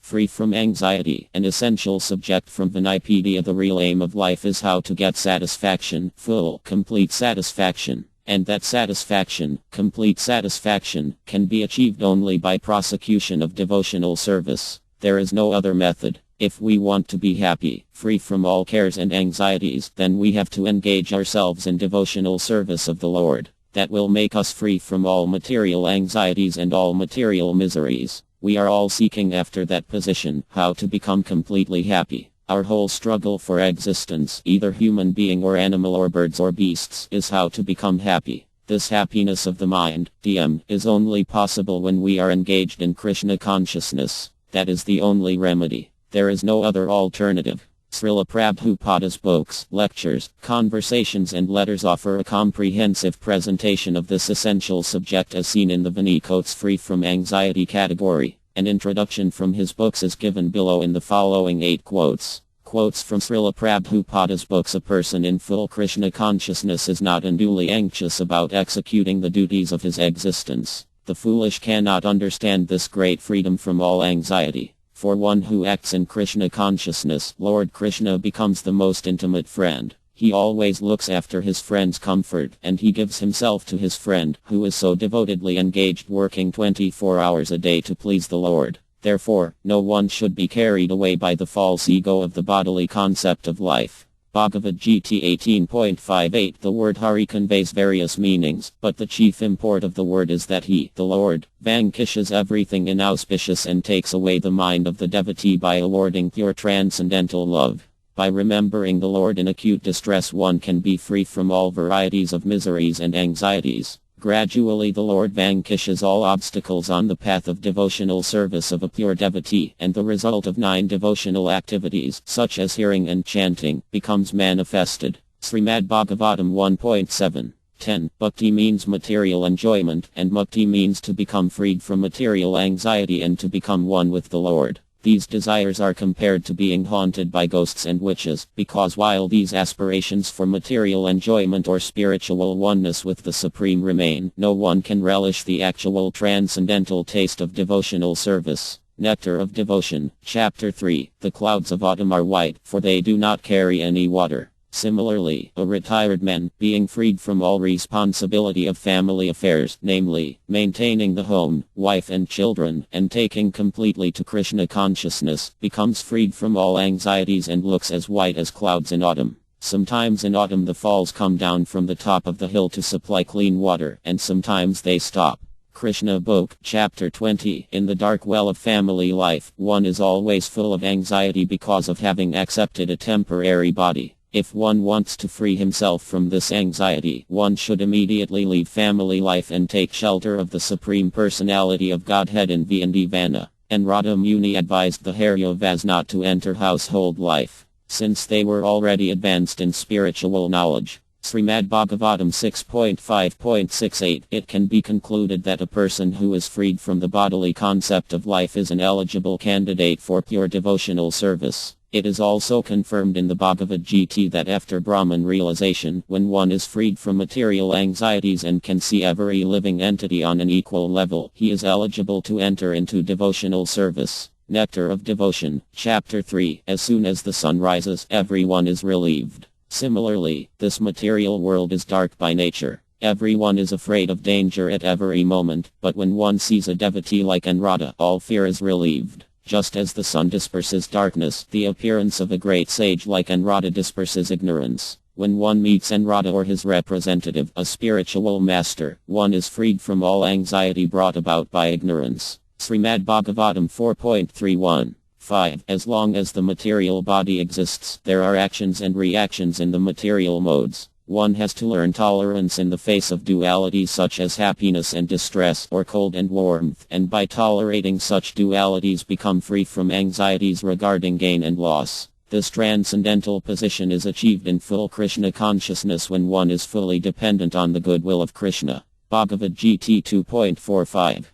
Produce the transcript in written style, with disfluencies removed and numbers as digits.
Free from anxiety, an essential subject from Vinipedia. The real aim of life is how to get satisfaction, full, complete satisfaction. And that satisfaction, complete satisfaction, can be achieved only by prosecution of devotional service. There is no other method. If we want to be happy, free from all cares and anxieties, then we have to engage ourselves in devotional service of the Lord. That will make us free from all material anxieties and all material miseries. We are all seeking after that position, how to become completely happy. Our whole struggle for existence, either human being or animal or birds or beasts, is how to become happy. This happiness of the mind, DM, is only possible when we are engaged in Krishna consciousness. That is the only remedy. There is no other alternative. Srila Prabhupada's books, lectures, conversations and letters offer a comprehensive presentation of this essential subject as seen in the Vinicotes Free from Anxiety category. An introduction from his books is given below in the following 8 quotes. Quotes from Srila Prabhupada's books. A person in full Krishna consciousness is not unduly anxious about executing the duties of his existence. The foolish cannot understand this great freedom from all anxiety. For one who acts in Krishna consciousness, Lord Krishna becomes the most intimate friend. He always looks after his friend's comfort, and he gives himself to his friend, who is so devotedly engaged working 24 hours a day to please the Lord. Therefore, no one should be carried away by the false ego of the bodily concept of life. Bhagavad Gita 18.58. The word Hari conveys various meanings, but the chief import of the word is that he, the Lord, vanquishes everything inauspicious and takes away the mind of the devotee by awarding pure transcendental love. By remembering the Lord in acute distress, one can be free from all varieties of miseries and anxieties. Gradually the Lord vanquishes all obstacles on the path of devotional service of a pure devotee, and the result of 9 devotional activities, such as hearing and chanting, becomes manifested. Srimad Bhagavatam 1.7. 10. Bhakti means material enjoyment, and mukti means to become freed from material anxiety and to become one with the Lord. These desires are compared to being haunted by ghosts and witches, because while these aspirations for material enjoyment or spiritual oneness with the Supreme remain, no one can relish the actual transcendental taste of devotional service. Nectar of Devotion, Chapter 3. The clouds of autumn are white, for they do not carry any water. Similarly, a retired man, being freed from all responsibility of family affairs, namely, maintaining the home, wife and children, and taking completely to Krishna consciousness, becomes freed from all anxieties and looks as white as clouds in autumn. Sometimes in autumn the falls come down from the top of the hill to supply clean water, and sometimes they stop. Krishna Book, Chapter 20. In the dark well of family life, one is always full of anxiety because of having accepted a temporary body. If one wants to free himself from this anxiety, one should immediately leave family life and take shelter of the Supreme Personality of Godhead in Vrindavan. And Radha Muni advised the Haryavas not to enter household life, since they were already advanced in spiritual knowledge. Srimad Bhagavatam 6.5.68. It can be concluded that a person who is freed from the bodily concept of life is an eligible candidate for pure devotional service. It is also confirmed in the Bhagavad Gita that after Brahman realization, when one is freed from material anxieties and can see every living entity on an equal level, he is eligible to enter into devotional service. Nectar of Devotion, Chapter 3. As soon as the sun rises, everyone is relieved. Similarly, this material world is dark by nature. Everyone is afraid of danger at every moment, but when one sees a devotee like Anuradha, all fear is relieved. Just as the sun disperses darkness, the appearance of a great sage like Anuradha disperses ignorance. When one meets Anuradha or his representative, a spiritual master, one is freed from all anxiety brought about by ignorance. Srimad Bhagavatam 4.31. 5. As long as the material body exists, there are actions and reactions in the material modes. One has to learn tolerance in the face of dualities such as happiness and distress, or cold and warmth, and by tolerating such dualities become free from anxieties regarding gain and loss. This transcendental position is achieved in full Krishna consciousness when one is fully dependent on the goodwill of Krishna. Bhagavad Gita 2.45.